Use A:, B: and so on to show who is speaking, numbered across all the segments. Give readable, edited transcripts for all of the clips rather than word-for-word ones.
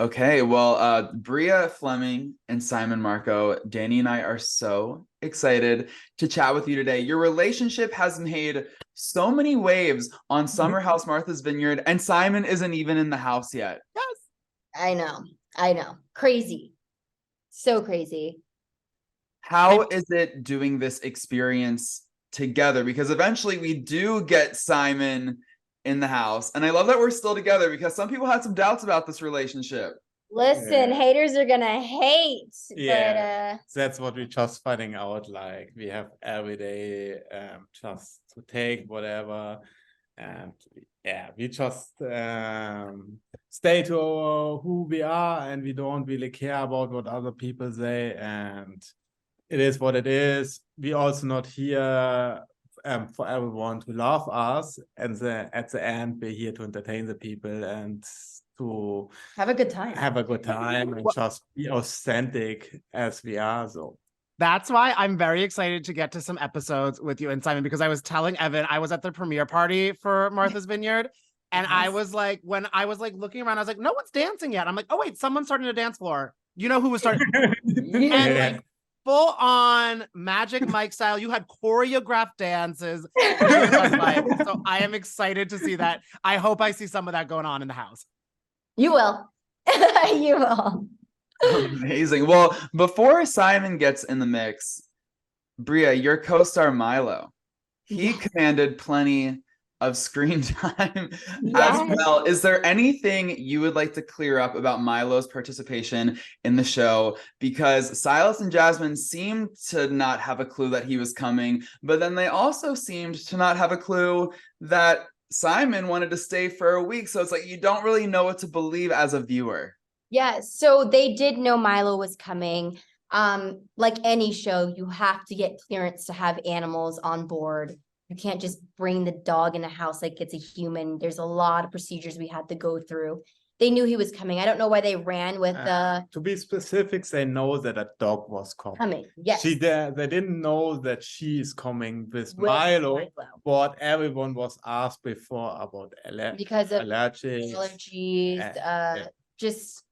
A: Okay, well, Bria Fleming and Simon Marco, Danny and I are so excited to chat with you today. Your relationship has made so many waves on Summer House Martha's Vineyard, and Simon isn't even in the house yet.
B: Yes. I know. I know. Crazy. So crazy.
A: How is it doing this experience together? Because eventually we do get Simon in the house. And I love that we're still together because some people had some doubts about this relationship.
B: Listen, haters are gonna hate.
C: Yeah, that's what we're just finding out. Like we have every day just to take whatever, and yeah, we just stay to who we are, and we don't really care about what other people say, and it is what it is. We also not here for everyone to love us, and at the end, we're here to entertain the people and to
B: Have a good time.
C: Have a good time and just be authentic as we are. So
D: that's why I'm very excited to get to some episodes with you and Simon, because I was telling Evan, I was at the premiere party for Martha's Vineyard. And I was like, when I was like looking around, I was like, no one's dancing yet. I'm like, oh wait, someone's starting a dance floor. You know who was starting? And like full on Magic Mike style. You had choreographed dances. So I am excited to see that. I hope I see some of that going on in the house.
B: You will. You will.
A: Amazing. Well, before Simon gets in the mix, Bria, your co-star Milo, he commanded plenty of screen time as well. Is there anything you would like to clear up about Milo's participation in the show? Because Silas and Jasmine seemed to not have a clue that he was coming, but then they also seemed to not have a clue that Simon wanted to stay for a week. So it's like you don't really know what to believe as a viewer.
B: Yeah, so they did know Milo was coming. Like any show, you have to get clearance to have animals on board. You can't just bring the dog in the house like it's a human. There's a lot of procedures we had to go through. They knew he was coming. I don't know why they ran with
C: to be specific, they know that a dog was coming.
B: Yes.
C: They didn't know that she is coming with Milo. What everyone was asked before about
B: because of
C: allergies,
B: just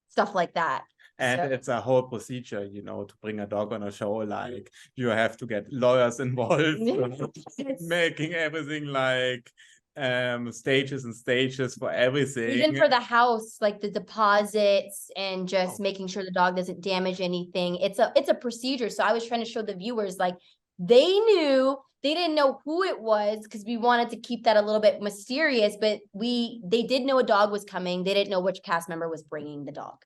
B: stuff like that.
C: And it's a whole procedure, to bring a dog on a show. Like you have to get lawyers involved, making everything like stages and stages for everything.
B: Even for the house, like the deposits and just making sure the dog doesn't damage anything. It's a procedure. So I was trying to show the viewers, like they didn't know who it was because we wanted to keep that a little bit mysterious, but they did know a dog was coming. They didn't know which cast member was bringing the dog.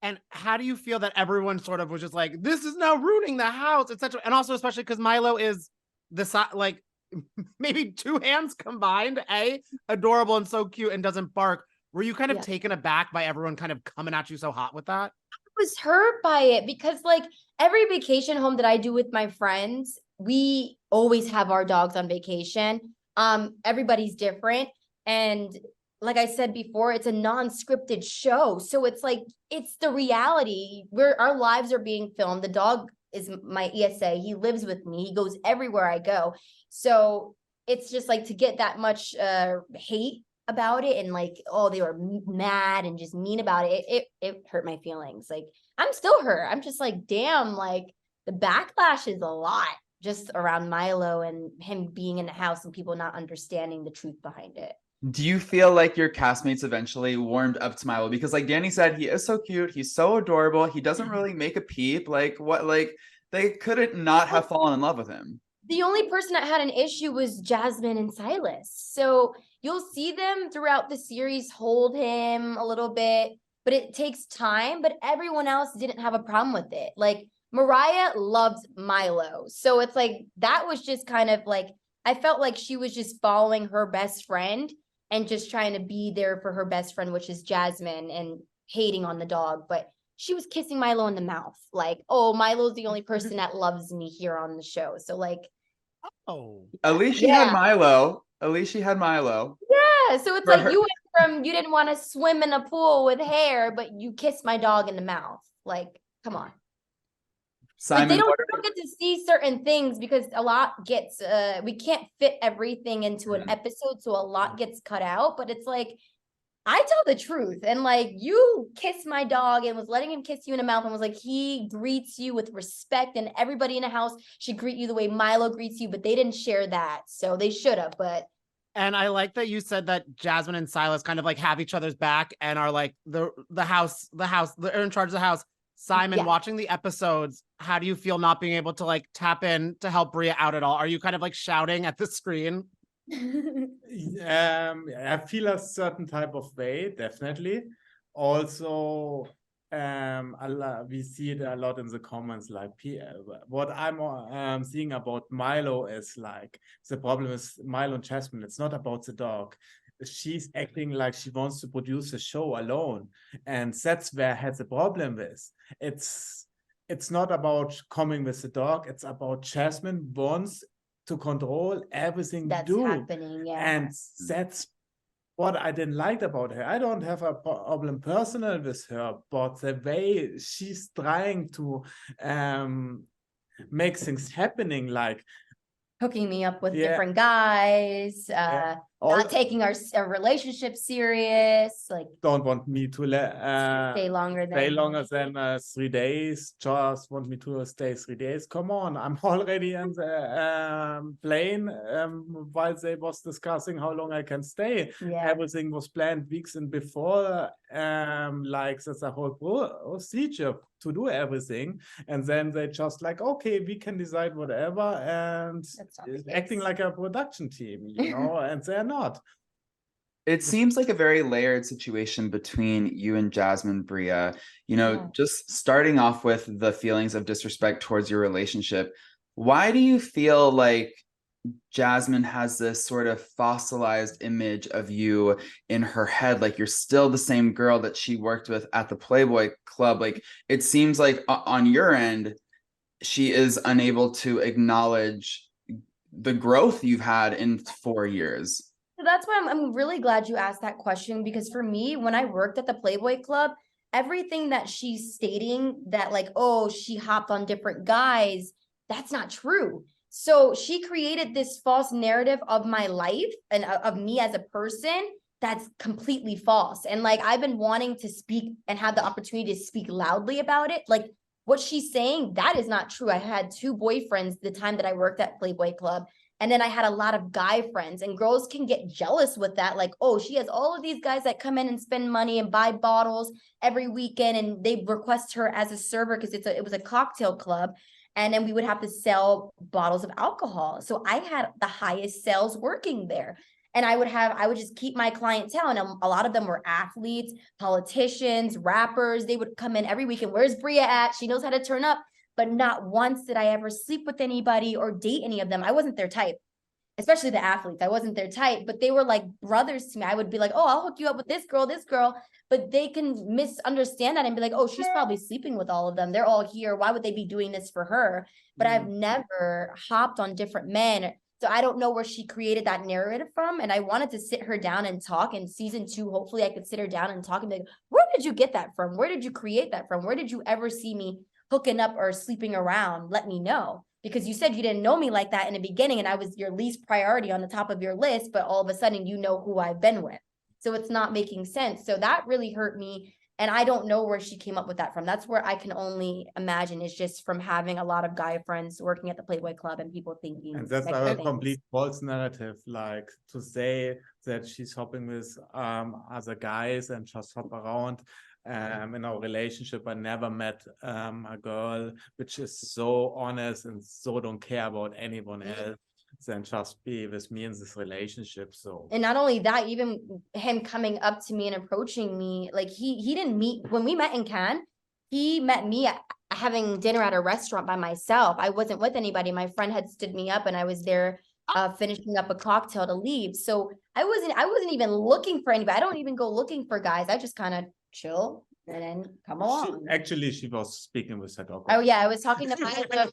D: And how do you feel that everyone sort of was just like, this is now ruining the house, etc. And also, especially because Milo is like maybe two hands combined, adorable and so cute and doesn't bark. Were you kind of taken aback by everyone kind of coming at you so hot with that?
B: I was hurt by it because like every vacation home that I do with my friends, we always have our dogs on vacation. Everybody's different. And like I said before, it's a non-scripted show. So it's like, it's the reality where our lives are being filmed. The dog is my ESA. He lives with me. He goes everywhere I go. So it's just like to get that much hate about it and like, oh, they were mad and just mean about it. It hurt my feelings. Like I'm still hurt. I'm just like, damn, like the backlash is a lot just around Milo and him being in the house and people not understanding the truth behind it.
A: Do you feel like your castmates eventually warmed up to Milo? Because like Danny said, he is so cute. He's so adorable. He doesn't really make a peep. Like what, like they couldn't not have fallen in love with him.
B: The only person that had an issue was Jasmine and Silas. So you'll see them throughout the series hold him a little bit, but it takes time. But everyone else didn't have a problem with it. Like Mariah loves Milo. So it's like, that was just kind of like, I felt like she was just following her best friend and just trying to be there for her best friend, which is Jasmine, and hating on the dog. But she was kissing Milo in the mouth. Like, oh, Milo's the only person that loves me here on the show. So like,
A: at least she had Milo. At least she had Milo.
B: Yeah. So it's like you went from, you didn't want to swim in a pool with hair, but you kissed my dog in the mouth. Like, come on.
A: Simon,
B: but they don't get to see certain things because a lot gets we can't fit everything into an episode, so a lot gets cut out. But it's like I tell the truth. And like, you kissed my dog and was letting him kiss you in the mouth and was like, he greets you with respect, and everybody in the house should greet you the way Milo greets you, but they didn't share that. So they should have, but.
D: And I like that you said that Jasmine and Silas kind of like have each other's back and are like they're in charge of the house. Simon, watching the episodes, how do you feel not being able to like tap in to help Bria out at all? Are you kind of like shouting at the screen?
C: I feel a certain type of way, definitely. Also, we see it a lot in the comments, like what I'm seeing about Milo is like, the problem is Milo and Jasmine, it's not about the dog. She's acting like she wants to produce a show alone, and that's where I had the problem with. It's not about coming with the dog, it's about Jasmine wants to control everything
B: that's happening,
C: and that's what I didn't like about her. I don't have a problem personal with her, but the way she's trying to make things happening, like
B: hooking me up with different guys, not taking our relationship serious, like
C: don't want me to
B: stay longer
C: than 3 days, just want me to stay 3 days. Come on, I'm already in the plane while they was discussing how long I can stay. Everything was planned weeks and before, like that's a whole procedure to do everything, and then they just like, okay, we can decide whatever, and acting like a production team, you know, and they're not.
A: It seems like a very layered situation between you and Jasmine, Bria. You know, just starting off with the feelings of disrespect towards your relationship. Why do you feel like Jasmine has this sort of fossilized image of you in her head, like you're still the same girl that she worked with at the Playboy Club? Like, it seems like on your end, she is unable to acknowledge the growth you've had in 4 years.
B: So that's why I'm really glad you asked that question, because for me, when I worked at the Playboy Club, everything that she's stating that like, oh, she hopped on different guys, that's not true. So she created this false narrative of my life and of me as a person that's completely false. And like, I've been wanting to speak and have the opportunity to speak loudly about it. Like, what she's saying, that is not true. I had 2 boyfriends the time that I worked at Playboy Club. And then I had a lot of guy friends, and girls can get jealous with that. Like, oh, she has all of these guys that come in and spend money and buy bottles every weekend, and they request her as a server because it was a cocktail club. And then we would have to sell bottles of alcohol. So I had the highest sales working there. And I would just keep my clientele. And a lot of them were athletes, politicians, rappers. They would come in every weekend. Where's Bria at? She knows how to turn up. But not once did I ever sleep with anybody or date any of them. I wasn't their type, especially the athletes. I wasn't their type, but they were like brothers to me. I would be like, oh, I'll hook you up with this girl. But they can misunderstand that and be like, oh, she's probably sleeping with all of them. They're all here. Why would they be doing this for her? But I've never hopped on different men. So I don't know where she created that narrative from. And I wanted to sit her down and talk. In season 2, hopefully I could sit her down and talk and be like, where did you get that from? Where did you create that from? Where did you ever see me hooking up or sleeping around? Let me know. Because you said you didn't know me like that in the beginning, and I was your least priority on the top of your list, but all of a sudden you know who I've been with. So it's not making sense. So that really hurt me. And I don't know where she came up with that from. That's where I can only imagine is just from having a lot of guy friends working at the Playboy Club and people thinking.
C: And that's a complete false narrative, like to say that she's hopping with other guys and just hop around. In our relationship, I never met a girl which is so honest and so don't care about anyone else than just be with me in this relationship. So, and
B: not only that, even him coming up to me and approaching me, like he didn't meet when we met in Cannes. He met me having dinner at a restaurant by myself. I wasn't with anybody. My friend had stood me up, and I was there finishing up a cocktail to leave. So I wasn't even looking for anybody. I don't even go looking for guys. I just kind of chill and then come along.
C: She was speaking with her dog.
B: Oh yeah, I was talking to Milo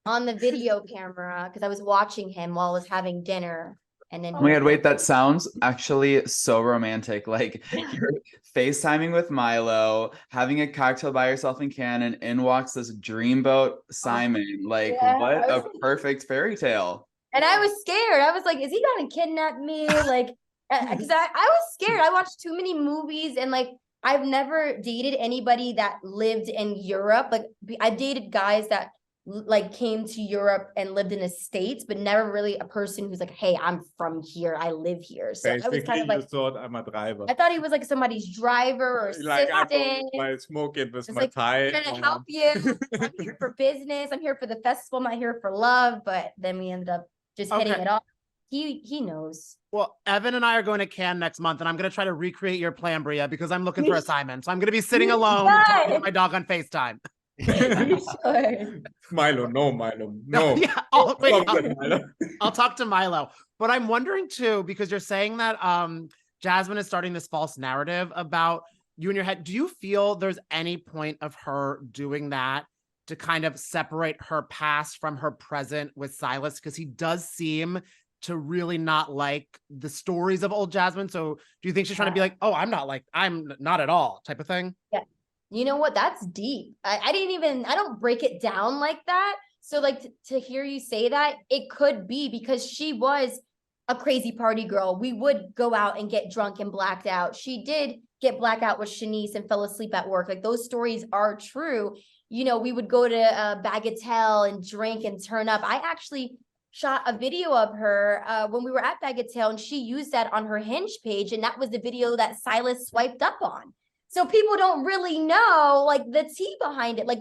B: on the video camera because I was watching him while I was having dinner. And then
A: oh my god, wait, that sounds actually so romantic. Like you're FaceTiming with Milo, having a cocktail by yourself in Cannes, and in walks this dreamboat Simon. Like what a perfect fairy tale.
B: And I was scared. I was like, is he gonna kidnap me? Like, Because I was scared. I watched too many movies and like I've never dated anybody that lived in Europe. Like I've dated guys that like came to Europe and lived in the States, but never really a person who's like, hey, I'm from here. I live here. So I was
C: Basically,
B: kind of
C: you
B: like,
C: thought I'm a driver.
B: I thought he was like somebody's driver or
C: Like I'm
B: assistant.
C: my smoking with
B: It's
C: my
B: like,
C: tie.
B: I'm trying to help you. I'm here for business. I'm here for the festival. I'm not here for love. But then we ended up just hitting
D: Okay.
B: it off. He knows.
D: Well, Evan and I are going to Cannes next month, and I'm going to try to recreate your plan, Bria, because I'm looking for assignments. So I'm going to be sitting
B: You
D: alone
B: should.
D: talking to my dog on FaceTime.
B: You should.
C: Milo, no.
D: Yeah, I'll
C: Stop it, Milo.
D: talk to Milo. But I'm wondering too, because you're saying that Jasmine is starting this false narrative about you in your head. Do you feel there's any point of her doing that to kind of separate her past from her present with Silas? Because he does seem to really not like the stories of old Jasmine. So do you think she's trying to be like, oh, I'm not at all type of thing?
B: Yeah. You know what? That's deep. I don't break it down like that. So like to hear you say that, it could be because she was a crazy party girl. We would go out and get drunk and blacked out. She did get blacked out with Shanice and fell asleep at work. Like those stories are true. You know, we would go to Bagatelle and drink and turn up. I actually shot a video of her when we were at Bagatelle, and she used that on her Hinge page, and that was the video that Silas swiped up on. So people don't really know like the tea behind it. Like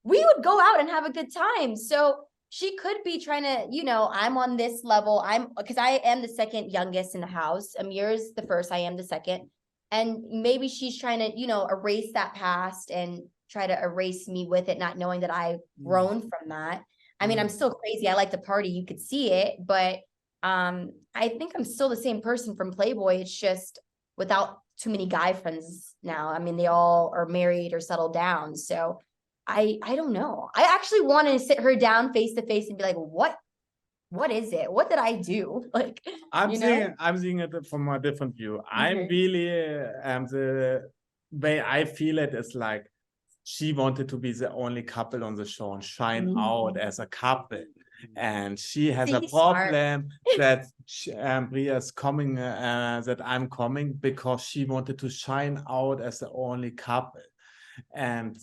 B: we would go out and have a good time. So she could be trying to, you know, I'm on this level. Because I am the second youngest in the house. Amir's the first, I am the second. And maybe she's trying to, you know, erase that past and try to erase me with it, not knowing that I've grown from that. I mean, I'm still crazy. I like to party. You could see it, but I think I'm still the same person from Playboy. It's just without too many guy friends now. I mean, they all are married or settled down. So I don't know. I actually want to sit her down face to face and be like, what is it? What did I do? Like,
C: I'm
B: you
C: seeing it from a different view. I'm
B: Okay.
C: really the way I feel it is like she wanted to be the only couple on the show and shine out as a couple. And she has a
B: See, smart.
C: problem that Bria is coming, that I'm coming, because she wanted to shine out as the only couple. And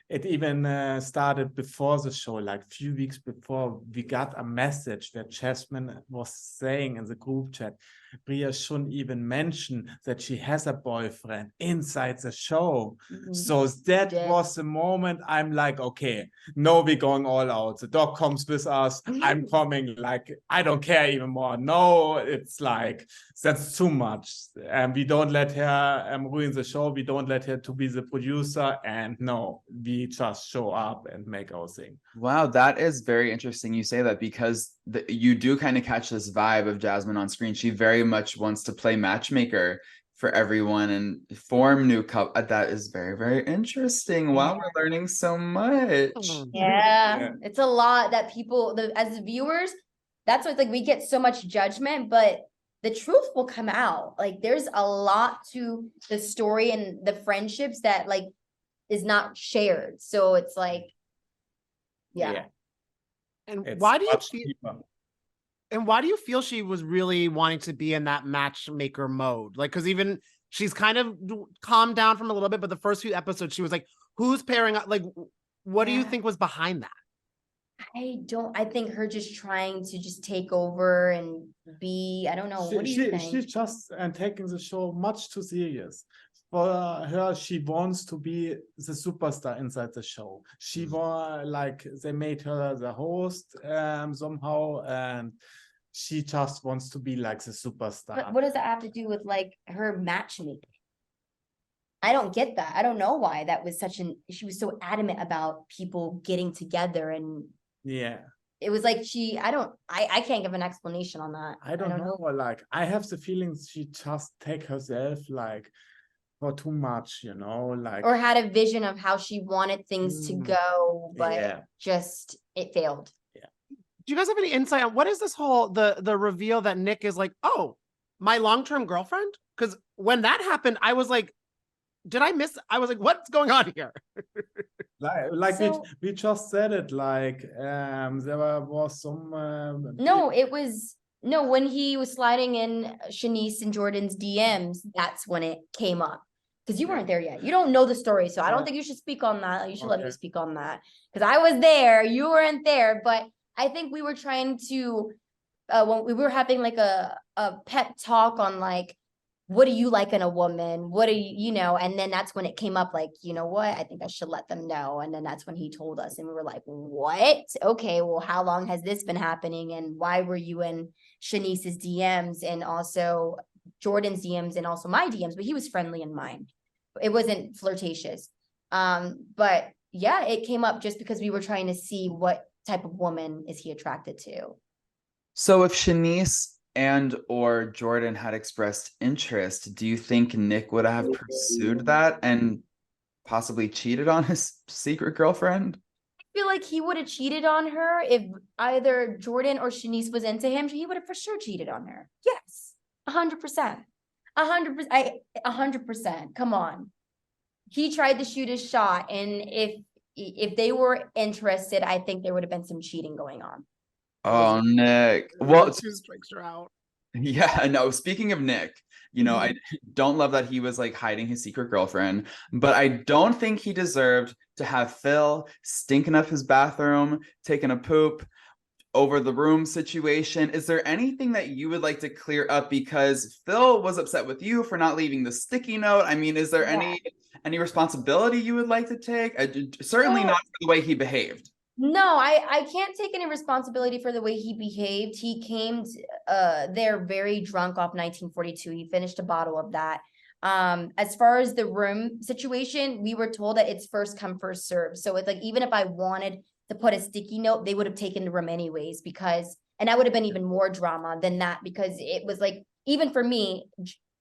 C: it even started before the show, like a few weeks before. We got a message that Jasmine was saying in the group chat, Bria shouldn't even mention that she has a boyfriend inside the show. So that was the moment I'm like, okay, no, we're going all out. The dog comes with us. I'm coming. Like, I don't care even more. No, it's like, that's too much. And we don't let her ruin the show. We don't let her to be the producer. And no, we just show up and make our thing.
A: Wow, that is very interesting you say that, because you do kind of catch this vibe of Jasmine on screen. She very much wants to play matchmaker for everyone and form new couple. That is very, very interesting. Wow, we're learning so much.
B: Yeah, it's a lot that people, as viewers, that's what's like, we get so much judgment, but the truth will come out. Like there's a lot to the story and the friendships that like is not shared. So it's like, yeah.
D: And
C: It's
D: why do you
C: much
D: feel?
C: deeper.
D: And why do you feel she was really wanting to be in that matchmaker mode? Like, because even she's kind of calmed down from a little bit, but the first few episodes, she was like, who's pairing up? Like, what do you think was behind that?
B: I think her just trying to just take over and be, I don't know. What do you think?
C: She's just taking the show much too serious. For her, she wants to be the superstar inside the show. She was like, they made her the host somehow, and she just wants to be like the superstar.
B: But what does that have to do with like her matchmaking? I don't get that. I don't know why that was she was so adamant about people getting together, and
C: yeah,
B: it was like I can't give an explanation on that.
C: I don't know. Like, I have the feeling she just take herself like for too much, you know, like,
B: or had a vision of how she wanted things to go, but just it failed.
D: Do you guys have any insight on what is this whole the reveal that Nick is like, oh, my long-term girlfriend? Because when that happened, I was like, I was like, what's going on here?
C: we just said it, like there was some
B: no, it was No, when he was sliding in Shanice and Jordan's DMs, that's when it came up. Because you weren't there yet. You don't know the story. So I don't think you should speak on that. You should let me speak on that. Because I was there, you weren't there. But I think we were trying to, when we were having like a pep talk on like, what do you like in a woman? What do you know? And then that's when it came up like, you know what? I think I should let them know. And then that's when he told us and we were like, what? Okay, well, how long has this been happening? And why were you in Shanice's DMs and also Jordan's DMs and also my DMs? But he was friendly in mine. It wasn't flirtatious. But yeah, it came up just because we were trying to see what type of woman is he attracted to.
A: So if Shanice and or Jordan had expressed interest, do you think Nick would have pursued that and possibly cheated on his secret girlfriend?
B: I feel like he would have cheated on her if either Jordan or Shanice was into him. He would have for sure cheated on her. Yes, 100%. 100%. Come on. He tried to shoot his shot, and if they were interested, I think there would have been some cheating going on.
A: Oh, Nick. Well,
D: 2 strikes are out.
A: yeah, no, speaking of Nick, you know, I don't love that he was like hiding his secret girlfriend, but I don't think he deserved to have Phil stinking up his bathroom, taking a poop over the room situation. Is there anything that you would like to clear up? Because Phil was upset with you for not leaving the sticky note. I mean, is there any responsibility you would like to take? Certainly not for the way he behaved.
B: No, I can't take any responsibility for the way he behaved. He came there very drunk off 1942. He finished a bottle of that. As far as the room situation, we were told that it's first come, first serve. So it's like, even if I wanted to put a sticky note, they would have taken the room anyways, because, and that would have been even more drama than that, because it was like, even for me,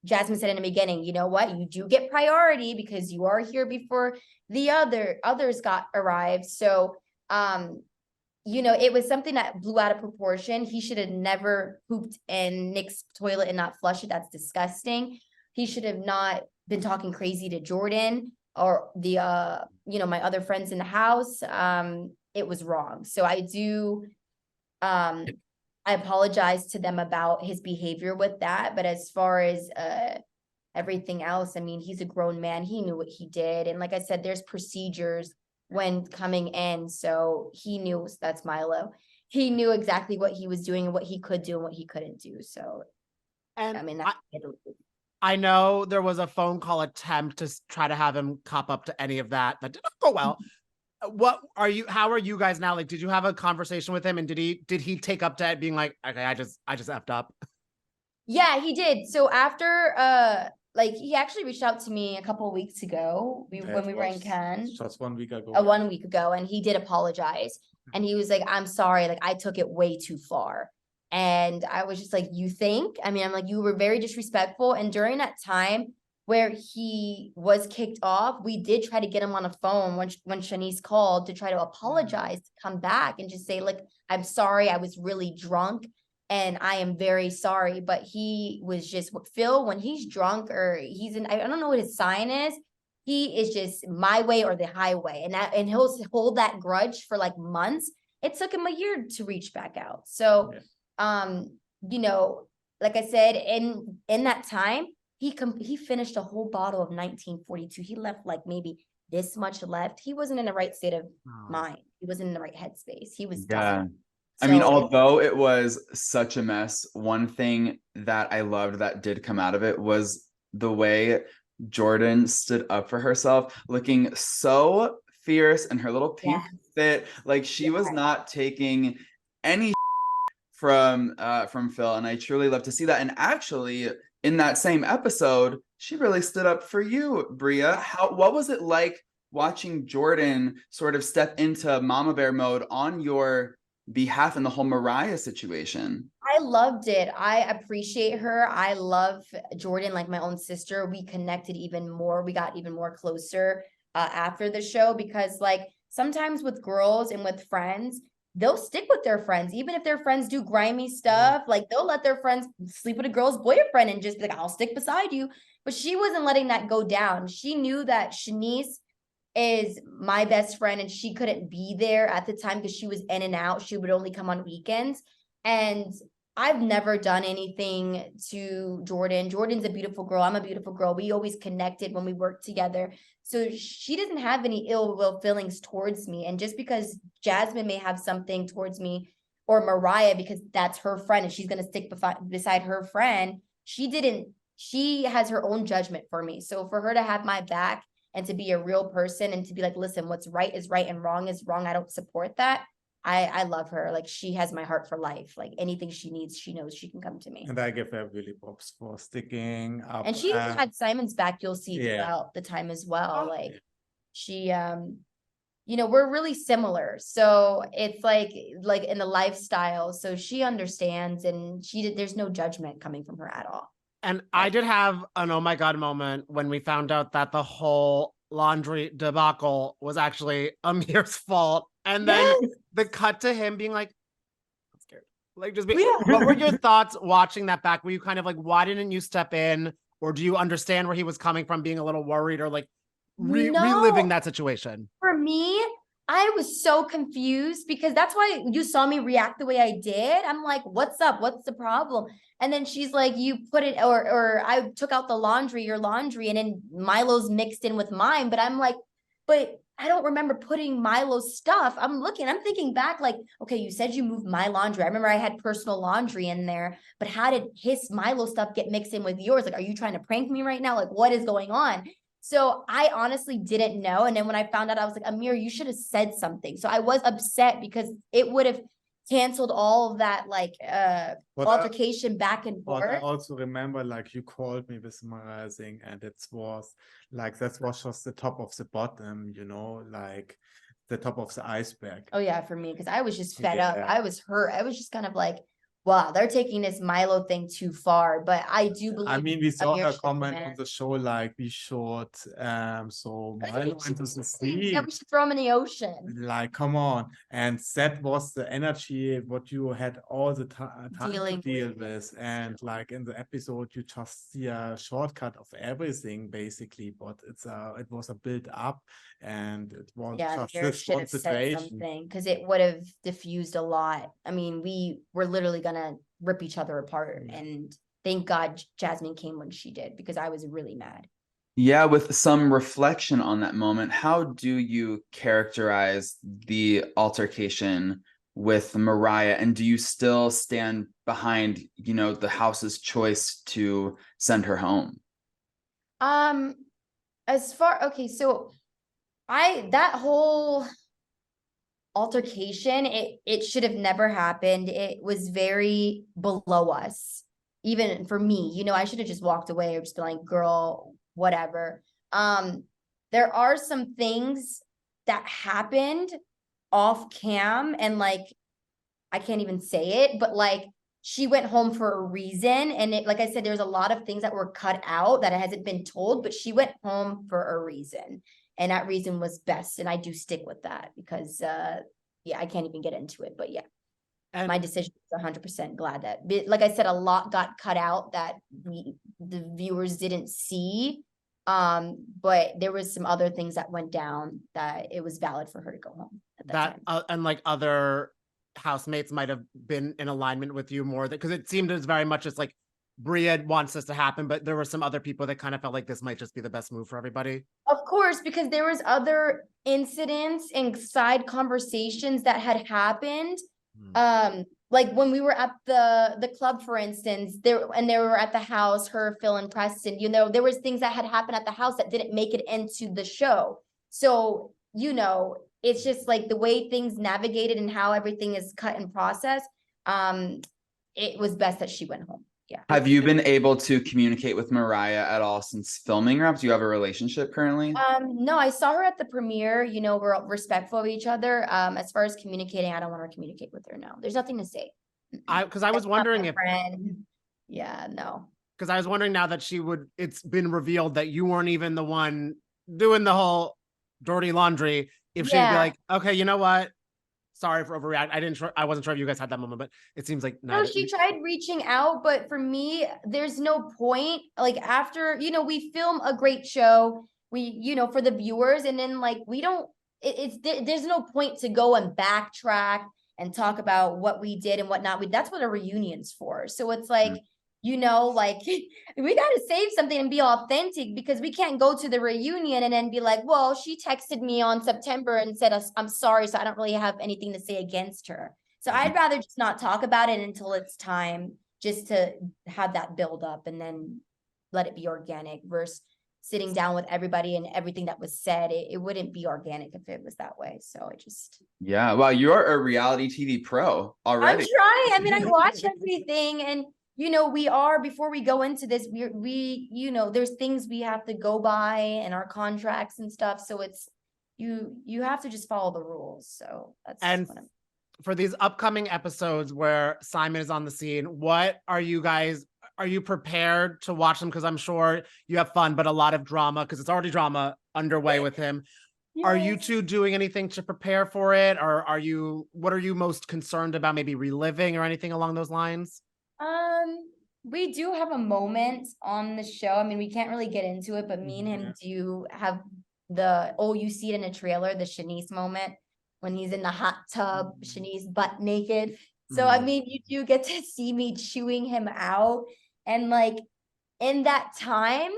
B: Jasmine said in the beginning, you know what, you do get priority because you are here before the others arrived. So you know, it was something that blew out of proportion. He should have never pooped in Nick's toilet and not flushed it. That's disgusting. He should have not been talking crazy to Jordan or the you know, my other friends in the house. It was wrong. So I do I apologize to them about his behavior with that. But as far as everything else, I mean, he's a grown man. He knew what he did. And like I said, there's procedures when coming in. So he knew, that's Milo. He knew exactly what he was doing and what he could do and what he couldn't do. So,
D: And
B: I mean,
D: I know there was a phone call attempt to try to have him cop up to any of that. That did not go well. How are you guys now? Like, did you have a conversation with him, and did he take up to it being like, okay, I just effed up?
B: Yeah, he did. So after, like, he actually reached out to me a couple of weeks ago when we were in Cannes.
C: Just 1 week ago.
B: 1 week ago, and he did apologize. And he was like, I'm sorry, like, I took it way too far. And I was just like, you think? I mean, I'm like, you were very disrespectful. And during that time where he was kicked off, we did try to get him on a phone when Shanice called to try to apologize, to come back and just say, like, I'm sorry, I was really drunk. And I am very sorry, but he was just, Phil, when he's drunk or he's in, I don't know what his sign is. He is just my way or the highway, and he'll hold that grudge for like months. It took him a year to reach back out. So, you know, like I said, in that time, he finished a whole bottle of 1942. He left like maybe this much left. He wasn't in the right state of mind. He wasn't in the right headspace. He was done.
A: I mean, although it was such a mess, one thing that I loved that did come out of it was the way Jordan stood up for herself, looking so fierce in her little pink fit. Like, she was not taking any from Phil, and I truly love to see that. And actually, in that same episode, she really stood up for you, Bria. What was it like watching Jordan sort of step into mama bear mode on your behalf in the whole Mariah situation?
B: I loved it. I appreciate her. I love Jordan like my own sister. We connected even more. We got even more closer after the show, because like sometimes with girls and with friends, they'll stick with their friends. Even if their friends do grimy stuff, like they'll let their friends sleep with a girl's boyfriend and just be like, I'll stick beside you. But she wasn't letting that go down. She knew that Shanice is my best friend and she couldn't be there at the time because she was in and out. She would only come on weekends. And I've never done anything to Jordan. Jordan's a beautiful girl. I'm a beautiful girl. We always connected when we worked together. So she doesn't have any ill will feelings towards me. And just because Jasmine may have something towards me, or Mariah, because that's her friend and she's going to stick beside her friend, she has her own judgment for me. So for her to have my back and to be a real person and to be like, listen, what's right is right and wrong is wrong, I don't support that. I love her. Like, she has my heart for life. Like, anything she needs, she knows she can come to me.
C: And I give her really props for sticking up.
B: And she had Simon's back, you'll see
C: Yeah.
B: throughout the time as well.
C: Oh,
B: Like,
C: yeah.
B: she you know, we're really similar. So it's like in the lifestyle. So she understands, and there's no judgment coming from her at all.
D: And I did have an oh my God moment when we found out that the whole laundry debacle was actually Amir's fault. And then the cut to him being like, I'm scared. Like, just what were your thoughts watching that back? Were you kind of like, why didn't you step in? Or do you understand where he was coming from, being a little worried, or like reliving that situation?
B: For me, I was so confused, because that's why you saw me react the way I did. I'm like, what's up? What's the problem? And then she's like, you put it, or I took out your laundry, and then Milo's mixed in with mine. But I'm like, but I don't remember putting Milo's stuff. I'm thinking back, like, okay, you said you moved my laundry. I remember I had personal laundry in there, but how did Milo stuff get mixed in with yours? Like, are you trying to prank me right now? Like, what is going on? So I honestly didn't know. And then when I found out, I was like, Amir, you should have said something. So I was upset, because it would have canceled all of that, like, altercation back and
C: But I
B: forth.
C: also remember, like, you called me with Mariah thing, and that was just the top of the bottom, you know, like the top of the iceberg.
B: Oh yeah, for me, because I was just fed up.
C: Yeah.
B: I was hurt. I was just kind of like, wow, they're taking this Milo thing too far. But I do believe.
C: I mean, we saw
B: Amir
C: her
B: should have
C: comment
B: been
C: on the show, like, we should so Milo into the sea.
B: Yeah, we should throw him in the ocean.
C: Like, come on. And that was the energy what you had all the time to
B: Dealing
C: deal
B: with.
C: with. And like in the episode, you just see a shortcut of everything basically, but it was a build up, and it was
B: Yeah,
C: just
B: Amir
C: this
B: should
C: one
B: have said
C: situation.
B: something, because it would have diffused a lot. I mean, we were literally gonna rip each other apart, and thank God Jasmine came when she did, because I was really mad.
A: Yeah, with some reflection on that moment, how do you characterize the altercation with Mariah? And do you still stand behind, you know, the house's choice to send her home?
B: Okay, so that whole altercation, it should have never happened. It was very below us, even for me. You know, I should have just walked away, or just been like, girl, whatever. There are some things that happened off cam, and like, I can't even say it, but like, she went home for a reason. And it, like I said, there's a lot of things that were cut out that hasn't been told, but she went home for a reason. And that reason was best. And I do stick with that, because yeah, I can't even get into it, but yeah. And my decision is 100% glad that, like I said, a lot got cut out that the viewers didn't see. But there was some other things that went down that it was valid for her to go home at that time.
D: And like other housemates might have been in alignment with you more, because it seemed as very much as like Bria wants this to happen, but there were some other people that kind of felt like this might just be the best move for everybody.
B: Of course, because there was other incidents and side conversations that had happened. Like when we were at the club, for instance, they were at the house, her, Phil, and Preston, you know, there was things that had happened at the house that didn't make it into the show. So, you know, it's just like the way things navigated and how everything is cut and processed. It was best that she went home. Yeah.
A: Have you been able to communicate with Mariah at all since filming her? Do you have a relationship currently?
B: No, I saw her at the premiere. You know, we're respectful of each other. As far as communicating, I don't want to communicate with her now. There's nothing to say.
D: Because I was wondering if
B: yeah, no.
D: Because I was wondering now that it's been revealed that you weren't even the one doing the whole dirty laundry, if she'd be like, okay, you know what? Sorry for overreact. I wasn't sure if you guys had that moment, but it seems like
B: no, she tried reaching out, but for me, there's no point. Like, after, you know, we film a great show, you know, for the viewers, and then like, we don't, there's no point to go and backtrack and talk about what we did and whatnot. That's what a reunion's for. So it's like, you know, like we got to save something and be authentic, because we can't go to the reunion and then be like, well, she texted me on September and said, I'm sorry, so I don't really have anything to say against her. So I'd rather just not talk about it until it's time, just to have that build up and then let it be organic, versus sitting down with everybody and everything that was said. It wouldn't be organic if it was that way. So I just.
A: Yeah. Well, you're a reality TV pro already.
B: I'm trying. I mean, I watch everything, and you know, before we go into this, we you know, there's things we have to go by and our contracts and stuff. So it's, you have to just follow the rules. So that's.
D: And for these upcoming episodes where Simon is on the scene, what are you prepared to watch them? Because I'm sure you have fun, but a lot of drama, because it's already drama underway with him. Yes. Are you two doing anything to prepare for it? Or what are you most concerned about, maybe reliving or anything along those lines?
B: We do have a moment on the show. I mean, we can't really get into it, but me and him do have you see it in a trailer, the Shanice moment when he's in the hot tub, Shanice butt naked. So, I mean, you do get to see me chewing him out. And like, in that time,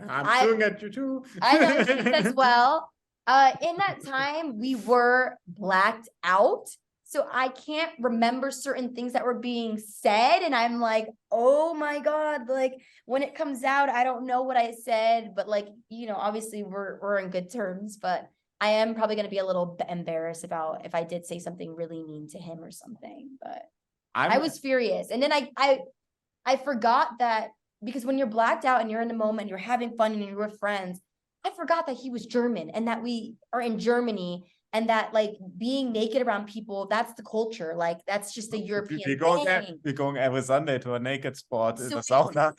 C: I'm chewing at you too.
B: I know Shanice as well. In that time, we were blacked out. So I can't remember certain things that were being said. And I'm like, oh my God, like when it comes out, I don't know what I said, but like, you know, obviously we're in good terms, but I am probably going to be a little embarrassed about if I did say something really mean to him or something, but I was furious. And then I forgot that, because when you're blacked out and you're in the moment, you're having fun and you're with friends, I forgot that he was German and that we are in Germany. And that like being naked around people, that's the culture. Like that's just a European thing.
C: We're going every Sunday to a naked spot in the sauna.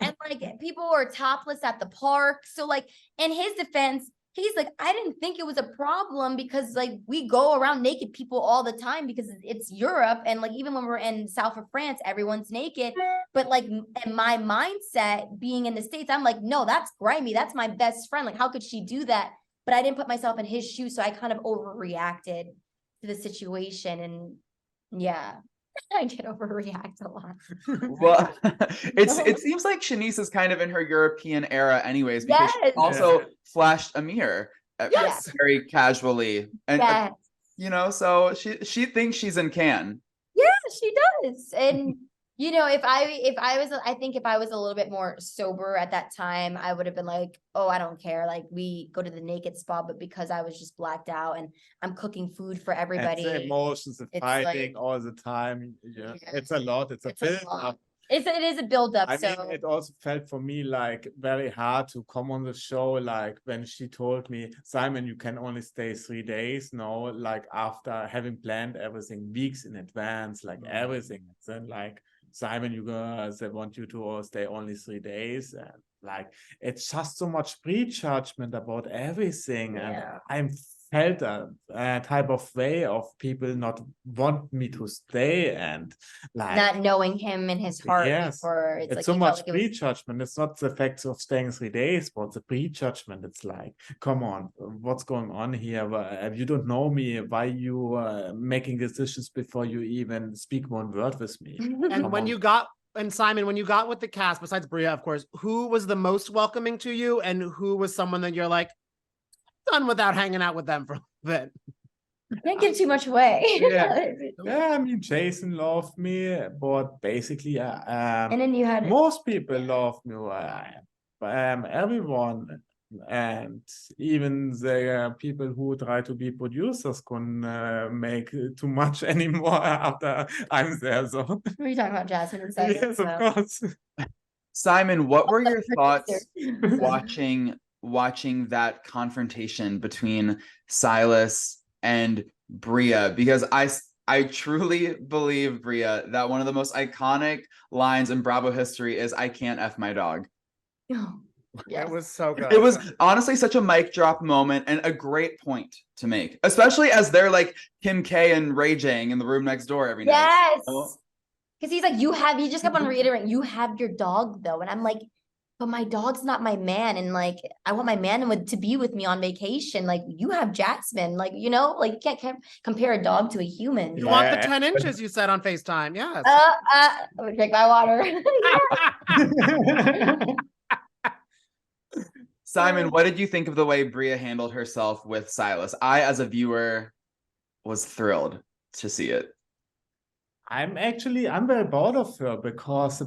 B: And like people are topless at the park. So like in his defense, he's like, I didn't think it was a problem because like we go around naked people all the time because it's Europe. And like even when we're in south of France, everyone's naked. But like in my mindset being in the States, I'm like, no, that's grimy. That's my best friend. Like how could she do that? But I didn't put myself in his shoes, so I kind of overreacted to the situation. And yeah, I did overreact a lot.
A: Well, it seems like Shanice is kind of in her European era anyways, because she also flashed a mirror very casually. And you know, so she thinks she's in Cannes.
B: Yeah, she does. And you know, if I was a little bit more sober at that time, I would have been like, oh, I don't care. Like we go to the naked spot, but because I was just blacked out and I'm cooking food for everybody.
C: And the emotions of fighting all the time. Yeah. It's a lot. It's a build up.
B: It is a build up.
C: I mean, it also felt for me like very hard to come on the show. Like when she told me, Simon, you can only stay 3 days. No, like after having planned everything weeks in advance, like everything. Then like, Simon, they want you to stay only 3 days. And like, it's just so much prejudgment about everything. And I felt a type of way of people not want me to stay and like
B: not knowing him in his heart. Before
C: it's
B: like
C: so much prejudgment. It's not the fact of staying 3 days, but the prejudgment. It's like, come on, what's going on here? You don't know me. Why you making decisions before you even speak one word with me?
D: And Simon, when you got with the cast, besides Bria, of course, who was the most welcoming to you, and who was someone that you're like, done without hanging out with them for a bit?
B: Can't give too much away.
C: I mean, Jason loved me, but basically,
B: and then you had
C: most people loved me. Everyone, and even the people who try to be producers couldn't make too much anymore after I'm there. So
B: were you talking about Jasmine and Simon?
C: Yes, of course.
A: Simon, what were your thoughts watching that confrontation between Silas and Bria? Because I truly believe, Bria, that one of the most iconic lines in Bravo history is "I can't F my dog."
D: It was so good.
A: It was honestly such a mic drop moment and a great point to make, especially as they're like Kim K and Ray Jang in the room next door every night.
B: Yes. Because he's like, he just kept on reiterating, you have your dog though. And I'm like, but my dog's not my man. And like, I want my man to be with me on vacation. Like you have Jasmine, like, you know, like you can't compare a dog to a human.
D: You
B: but-
D: want the 10 inches you said on FaceTime. Yes.
B: I'm gonna drink my water.
A: Simon, what did you think of the way Bria handled herself with Silas? I, as a viewer, was thrilled to see it.
C: I'm very proud of her because,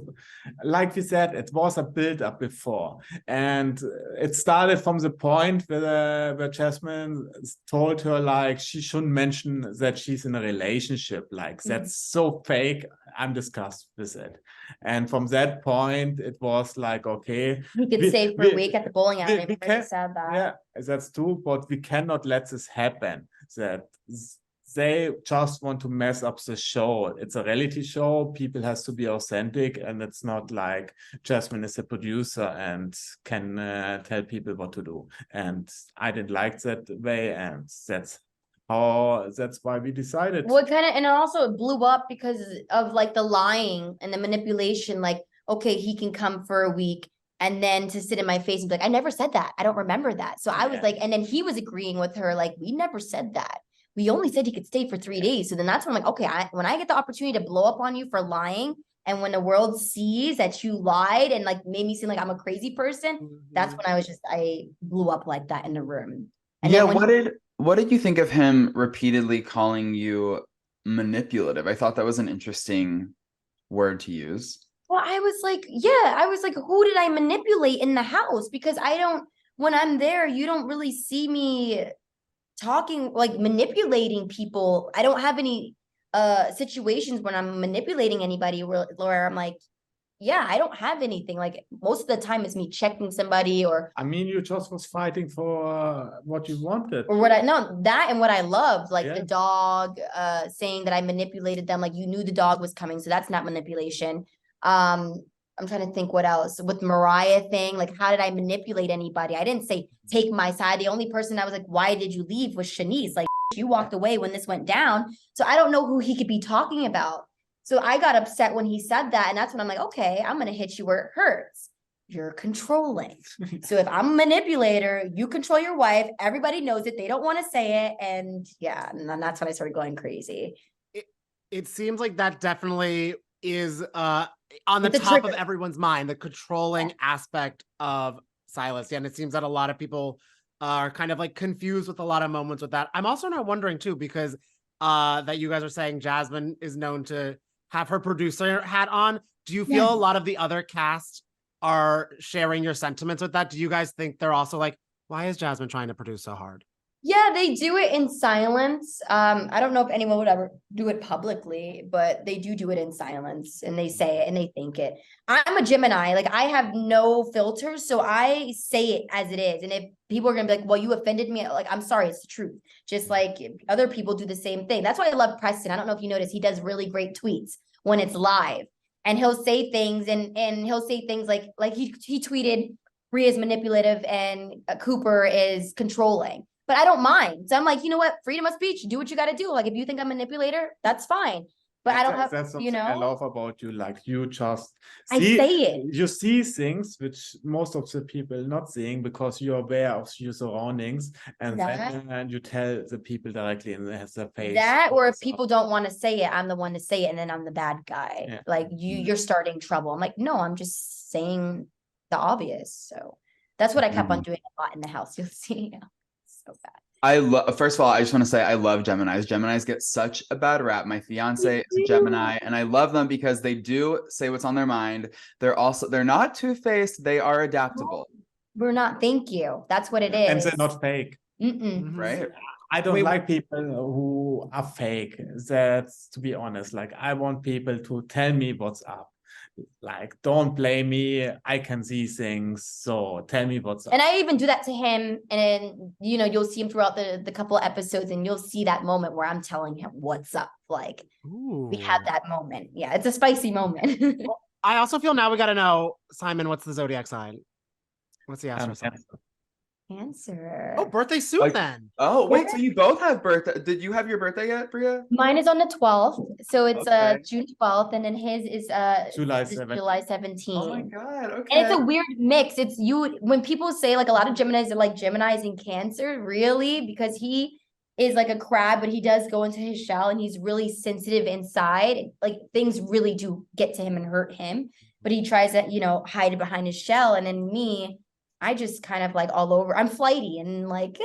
C: like we said, it was a build-up before. And it started from the point where Jasmine told her, like, she shouldn't mention that she's in a relationship. Like, that's so fake. I'm disgusted with it. And from that point, it was like, okay.
B: He could stay for a week at the bowling alley.
C: we
B: He said that.
C: Yeah, that's true. But we cannot let this happen. That they just want to mess up the show. It's a reality show. People has to be authentic, and it's not like Jasmine is a producer and can tell people what to do. And I didn't like that way, and that's why we decided.
B: What kind of, and also it blew up because of like the lying and the manipulation. Like, okay, he can come for a week. And then to sit in my face and be like, I never said that. I don't remember that. So I was like, and then he was agreeing with her, like, we never said that. We only said he could stay for 3 days. So then that's when I'm like, okay, when I get the opportunity to blow up on you for lying, and when the world sees that you lied and like made me seem like I'm a crazy person, that's when I blew up like that in the room. And
A: yeah,
B: then
A: what did you think of him repeatedly calling you manipulative? I thought that was an interesting word to use.
B: Well, I was like, who did I manipulate in the house? Because when I'm there, you don't really see me talking, like manipulating people. I don't have any situations when I'm manipulating anybody where I'm like, yeah, I don't have anything. Like most of the time it's me checking somebody or
C: I mean, you just was fighting for what you wanted.
B: Or that and what I loved, like the dog saying that I manipulated them, like you knew the dog was coming, so that's not manipulation. I'm trying to think what else with Mariah thing. Like, how did I manipulate anybody? I didn't say take my side. The only person I was like, why did you leave was Shanice. Like, you walked away when this went down. So I don't know who he could be talking about. So I got upset when he said that. And that's when I'm like, okay, I'm going to hit you where it hurts. You're controlling. So if I'm a manipulator, you control your wife. Everybody knows it. They don't want to say it. And yeah, and then that's when I started going crazy.
D: It seems like that definitely is on the top of everyone's mind, the controlling aspect of Silas. Yeah, and it seems that a lot of people are kind of like confused with a lot of moments with that. I'm also not wondering too, because that you guys are saying Jasmine is known to have her producer hat on. Do you feel a lot of the other cast are sharing your sentiments with that? Do you guys think they're also like, why is Jasmine trying to produce so hard?
B: Yeah, they do it in silence. I don't know if anyone would ever do it publicly, but they do it in silence, and they say it and they think it. I'm a Gemini, like I have no filters, so I say it as it is. And if people are gonna be like, well, you offended me, like, I'm sorry, it's the truth. Just like other people do the same thing. That's why I love Preston. I don't know if you noticed, he does really great tweets when it's live. And he'll say things and he'll say things like he tweeted, Bria's manipulative and Cooper is controlling. But I don't mind. So I'm like, you know what? Freedom of speech. Do what you got to do. Like, if you think I'm a manipulator, that's fine. But I don't have,
C: that's
B: you know.
C: I love about you. Like, you just
B: I say it.
C: You see things which most of the people not seeing because you're aware of your surroundings, and then you tell the people directly in their face.
B: That, or if people don't want to say it, I'm the one to say it, and then I'm the bad guy.
C: Yeah.
B: Like you're starting trouble. I'm like, no, I'm just saying the obvious. So that's what I kept on doing a lot in the house. You'll see. So bad.
A: First of all, I just want to say I love Geminis. Geminis get such a bad rap. My fiance is a Gemini, and I love them because they do say what's on their mind. They're not two-faced. They are adaptable.
B: We're not. Thank you. That's what it is.
C: And they're not fake.
A: Right?
C: I don't like people who are fake. That's, to be honest, like I want people to tell me what's up. Like, don't blame me. I can see things. So tell me what's up.
B: And I even do that to him. And, you know, you'll see him throughout the couple of episodes, and you'll see that moment where I'm telling him what's up. Like, we have that moment. Yeah, it's a spicy moment.
D: Well, I also feel now we got to know, Simon, what's the zodiac sign? What's the astro sign?
B: Cancer.
D: Oh, birthday soon
A: Like-
D: then.
A: Oh, wait, so you both have birthday. Did you have your birthday yet, Bria?
B: Mine is on the 12th, so it's
A: Okay.
B: June 12th, and then his is
C: July
B: is
C: 7th.
B: July 17th.
A: Oh my God,
B: And
A: okay.
B: it's a weird mix. It's you when people say like a lot of Geminis are like Geminis in Cancer, really, because he is like a crab, but he does go into his shell and he's really sensitive inside. Like things really do get to him and hurt him, but he tries to, hide it behind his shell. And then me, I just kind of like all over. I'm flighty and like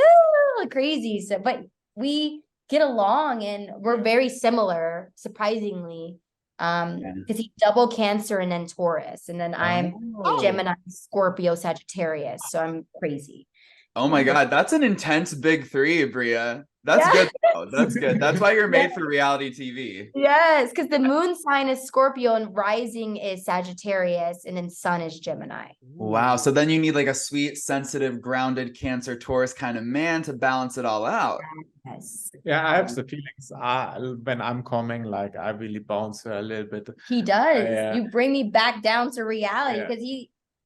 B: crazy. So, but we get along and we're very similar, surprisingly. Because he's double Cancer and then Taurus, and then I'm
A: Oh.
B: Gemini, Scorpio, Sagittarius. So I'm crazy.
A: Oh my God, that's an intense big three, Bria. That's
B: Yeah.
A: good though. That's good. That's why you're made for reality TV.
B: Yes, because the moon sign is Scorpio and rising is Sagittarius, and then sun is Gemini.
A: Wow. So then you need like a sweet, sensitive, grounded Cancer Taurus kind of man to balance it all out.
B: Yes,
C: Yeah, I have the feelings when I'm coming, like I really bounce her a little bit.
B: he does.
C: Yeah.
B: You bring me back down to reality
C: Yeah.
B: because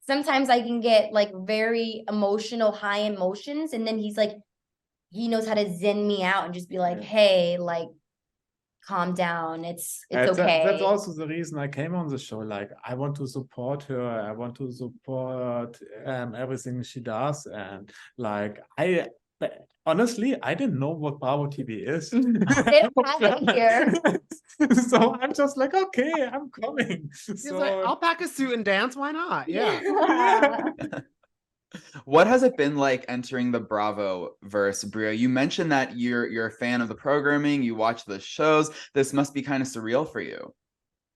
B: sometimes I can get like very emotional, high emotions, and then he's like, he knows how to zen me out and just be like,
C: Yeah.
B: hey, like, calm down. It's
C: That's
B: okay.
C: also the reason I came on the show. Like, I want to support her. I want to support everything she does. And like, honestly, I didn't know what Bravo TV is.
B: They don't have it here.
C: So I'm just like, okay, I'm coming.
D: He's
C: So
D: like, I'll pack a suit and dance. Why not? Yeah.
A: What has it been like entering the Bravo verse, Bria? You mentioned that you're a fan of the programming, you watch the shows. This must be kind of surreal for you.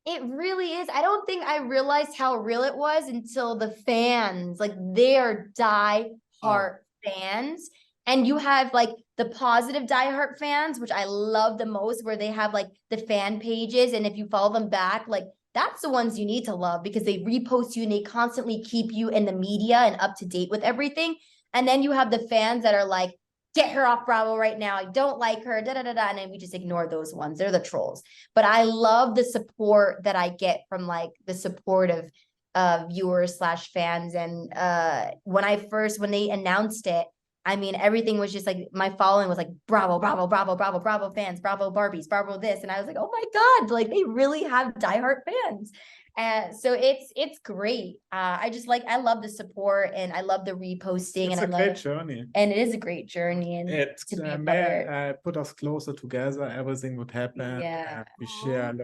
B: It really is. I don't think I realized how real it was until the fans, like they're die-hard fans. And you have like the positive die-hard fans, which I love the most, where they have like the fan pages. And if you follow them back, like that's the ones you need to love because they repost you and they constantly keep you in the media and up to date with everything. And then you have the fans that are like, get her off Bravo right now. I don't like her, da da da da. And then we just ignore those ones. They're the trolls. But I love the support that I get from like the supportive viewers / fans. And when they announced it, I mean, everything was just like, my following was like, Bravo, Bravo, Bravo, Bravo, Bravo fans, Bravo Barbies, Bravo this. And I was like, oh my God, like they really have diehard fans. And so it's great. I love the support and I love the reposting.
C: it's
B: and
C: a
B: I love
C: great journey.
B: And it is a great journey. And
C: It
B: to be a part.
C: may put us closer together. Everything would happen.
B: Yeah.
C: We share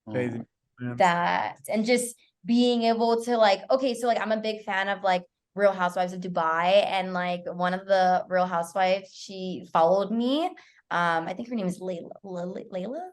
C: crazy moments.
B: That and just being able to like, okay, so like I'm a big fan of like Real Housewives of Dubai, and like one of the Real Housewives, she followed me. I think her name is Layla. Let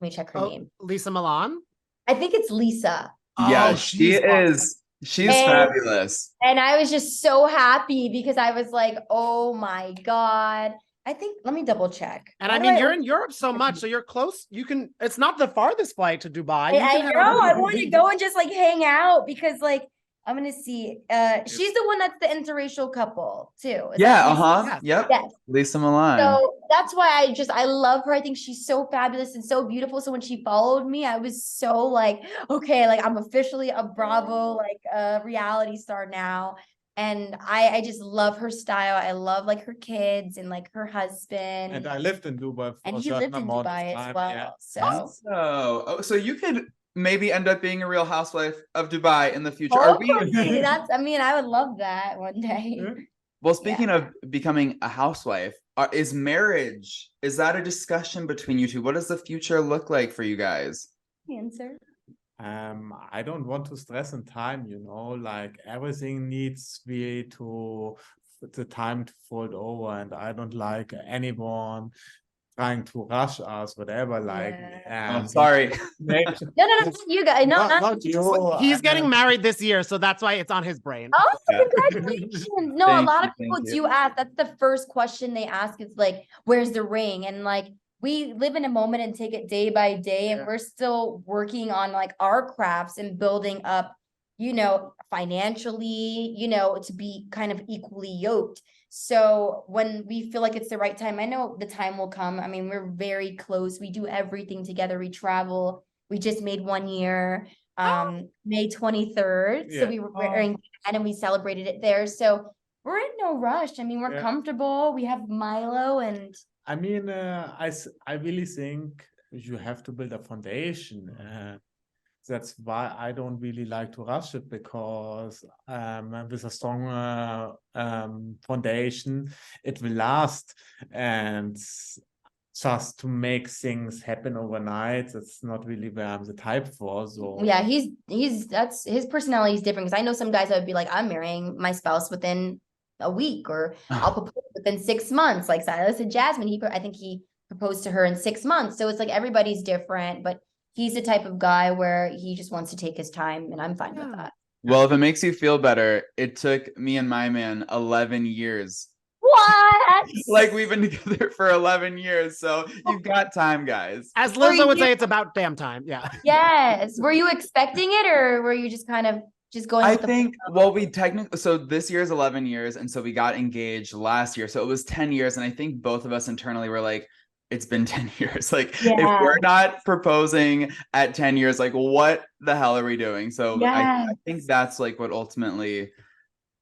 B: me check her name.
D: Lisa Milan.
B: I think it's Lisa.
A: Yeah,
D: Oh,
A: she
D: she's
A: is. She's
B: And-
A: fabulous.
B: And I was just so happy because I was like, oh my God. I think, let me double check.
D: And
B: Why
D: I
B: do
D: mean, you're in Europe so much, so you're close. It's not the farthest flight to Dubai. You
B: I
D: can head
B: know,
D: over
B: I
D: to
B: want to
D: Dubai.
B: go and just like hang out because like, I'm gonna see, she's the one that's the interracial couple too. Is
A: Yeah,
B: that Lisa?
A: uh-huh.
D: Yes.
A: Yep.
B: Yes.
A: Lisa Milan.
B: So that's why I love her. I think she's so fabulous and so beautiful. So when she followed me, I was so like, okay, like I'm officially a Bravo, like a reality star now. And I just love her style. I love like her kids and like her husband.
C: And I lived in Dubai for
B: And
C: a
B: he
C: certain
B: lived in
C: amount of
B: Dubai as
C: time.
B: well.
C: Yeah.
B: So
A: So you could maybe end up being a Real Housewife of Dubai in the future. Are we?
B: hopefully, I would love that one day.
C: Yeah.
A: Well, speaking of becoming a housewife, is marriage, is that a discussion between you two? What does the future look like for you guys?
B: Answer.
C: I don't want to stress in time, like everything needs the time to fold over, and I don't like anyone trying to rush us, whatever. Like,
A: Oh, sorry.
B: No, you guys. No,
C: not you.
D: He's getting married this year, so that's why it's on his brain.
B: Oh,
A: Yeah.
B: congratulations. No, a
A: Thank
B: lot
A: you,
B: of people
A: thank you.
B: do ask. That's the first question they ask is like, where's the ring? And like, we live in a moment and take it day by day. And
D: Yeah.
B: we're still working on like our crafts and building up, financially, to be kind of equally yoked. So when we feel like it's the right time, I know the time will come. I mean, we're very close. We do everything together. We travel. We just made 1 year, May 23rd. So
C: Yeah.
B: we were in Canada and we celebrated it there. So we're in no rush. I mean, we're
C: Yeah.
B: comfortable. We have Milo and
C: I mean, I really think you have to build a foundation. That's why I don't really like to rush it, because with a strong foundation, it will last. And just to make things happen overnight, that's not really where I'm the type for. So
B: yeah, that's his personality is different, because I know some guys that would be like, I'm marrying my spouse within a week, or I'll propose within 6 months. Like Silas and Jasmine, I think he proposed to her in 6 months. So it's like everybody's different, but he's the type of guy where he just wants to take his time, and I'm fine with that.
A: Well, if it makes you feel better, it took me and my man 11 years.
B: What?
A: Like, we've been together for 11 years, so you've got time, guys.
D: As Lizzo
B: Were
D: would say,
B: you-
D: it's about damn time. Yeah.
B: Yes. Were you expecting it, or were you just kind of just going
A: I
B: with the
A: think, well, we technically, so this year is 11 years, and so we got engaged last year, so it was 10 years, and I think both of us internally were like, it's been 10 years. Like, if
B: Yeah.
A: we're not proposing at 10 years, like, what the hell are we doing? So I
B: Yes.
A: think that's like what ultimately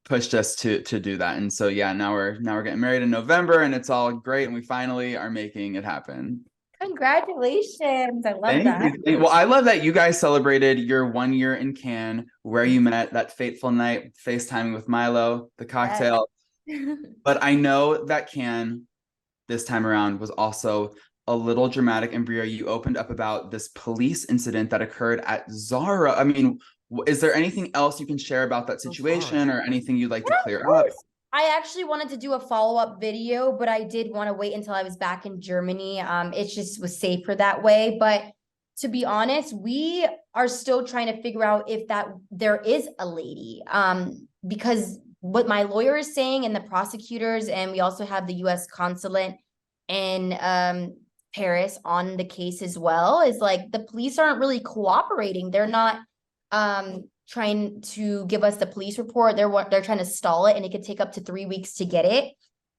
A: pushed us to do that. And so yeah, now we're getting married in November, and it's all great, and we finally are making it happen.
B: Congratulations. I love
A: Thank
B: that.
A: you. Well, I love that you guys celebrated your 1 year in Cannes, where you met that fateful night, FaceTiming with Milo, the cocktail. But I know that Cannes this time around was also a little dramatic. And Bria, you opened up about this police incident that occurred at Zara. I mean, is there anything else you can share about that situation, or anything you'd like to clear up?
B: I actually wanted to do a follow-up video, but I did want to wait until I was back in Germany. It just was safer that way. But to be honest, we are still trying to figure out if there is a lady. Because what my lawyer is saying, and the prosecutors, and we also have the US consulate in Paris on the case as well, is like the police aren't really cooperating. They're not trying to give us the police report. They're trying to stall it, and it could take up to 3 weeks to get it.